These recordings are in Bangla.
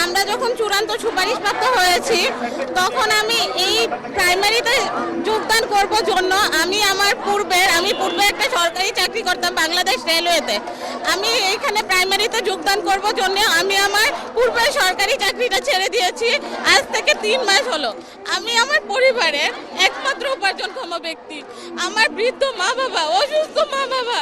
আমরা যখন চূড়ান্ত সুপারিশপ্রাপ্ত হয়েছি তখন আমি এই প্রাইমারিতে যোগদান করব জন্য আমি পূর্বে একটা সরকারি চাকরি করতাম বাংলাদেশ রেলওয়েতে। আমি এখানে প্রাইমারিতে যোগদান করব জন্য আমি আমার পূর্বের সরকারি চাকরিটা ছেড়ে দিয়েছি। আজ থেকে 3 মাস হলো। আমি আমার পরিবারের একমাত্র উপার্জনক্ষম ব্যক্তি। আমার বৃদ্ধ মা বাবা, অসুস্থ মা বাবা,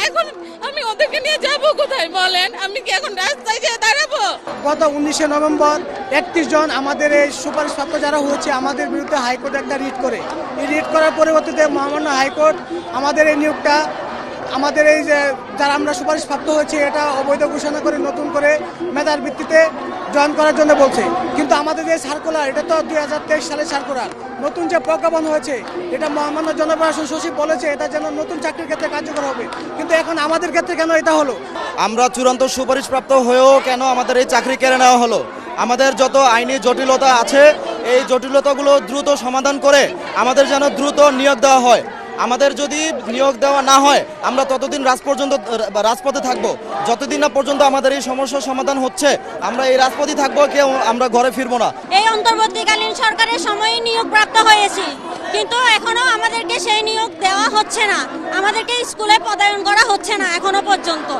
এখন আমি ওদেরকে নিয়ে যাব কোথায় বলেন? আমি কি এখন রাস্তায় যেয়ে দাঁড়াবো? গত 19শে নভেম্বর 31 জন আমাদের এই সুপারিশপ্রাপ্ত যারা হয়েছে আমাদের বিরুদ্ধে হাইকোর্টে একটা রিট করে। এই রিট করার পরিবর্তে মহামান্য হাইকোর্ট আমাদের এই নিয়োগটা আমাদের এই যে যারা আমরা সুপারিশপ্রাপ্ত হয়েছে এটা অবৈধ ঘোষণা করে নতুন করে মেধার ভিত্তিতে জয়েন করার জন্য বলছে। কিন্তু আমাদের যে সার্কুলার এটা তো 2023 সালের সার্কুলার, নতুন যে প্রজ্ঞাপন হয়েছে এটা মহামান্য জনপ্রশাসন সচিব বলেছে এটা যেন নতুন চাকরির ক্ষেত্রে কার্যকর হবে, কিন্তু এখন আমাদের ক্ষেত্রে কেন এটা হলো? আমরা চূড়ান্ত সুপারিশপ্রাপ্ত হয়েও কেন আমাদের এই চাকরি কেড়ে নেওয়া হলো? আমাদের যত আইনি জটিলতা আছে এই জটিলতাগুলো দ্রুত সমাধান করে আমাদের যেন দ্রুত নিয়োগ দেওয়া হয়। আমাদের যদি নিয়োগ দেওয়া না হয় আমরা ততদিন রাজপথে থাকবো, যতদিন না পর্যন্ত আমাদের এই সমস্যার সমাধান হচ্ছে আমরা এই রাজপথে থাকবো, কেউ আমরা ঘরে ফিরবো না। এই অন্তর্বর্তীকালীন সরকারের সময় নিয়োগ প্রাপ্ত হয়েছি, কিন্তু এখনো আমাদেরকে সেই নিয়োগ দেওয়া হচ্ছে না, আমাদেরকে স্কুলে পদায়ন করা হচ্ছে না এখনো পর্যন্ত।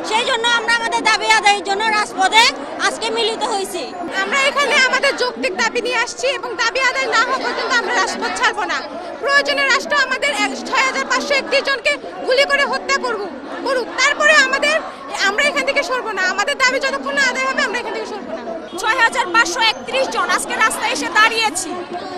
সেই জন্য আমরা আমাদের দাবি আদায়ের জন্য রাজপথে আজকে মিলিত হয়েছি। আমরা এখানে আমাদের যৌক্তিক দাবি নিয়ে আসছি এবং দাবি আদায় না হওয়া পর্যন্ত আমরা রাজপথ ছাড়বো না। প্রয়োজনে রাষ্ট্র আমাদের 6531 জনকে গুলি করে হত্যা করুক, তারপরে আমরা এখান থেকে সরবো না। আমাদের দাবি যতক্ষণ না আদায় হবে আমরা এখান থেকে সরবো না। 6531 জন আজকে রাস্তায় এসে দাঁড়িয়েছি।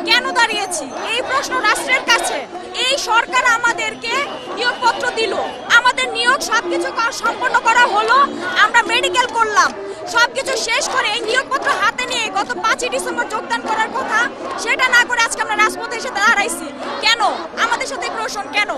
কেন দাঁড়িয়েছি? এই প্রশ্ন রাষ্ট্রের কাছে। এই সরকার আমাদেরকে নিয়োগপত্র দিল, আমাদের নিয়োগ সবকিছু সম্পন্ন করা হলো, আমরা মেডিকেল করলাম, সবকিছু শেষ করে এই নিয়োগপত্র হাতে নিয়ে গত 5ই ডিসেম্বর যোগদান করার কথা, সেটা না করে আজকে আমরা রাজপথে এসে দাঁড়াইছি। কেন? আমাদের সাথে প্রশ্ন কেন?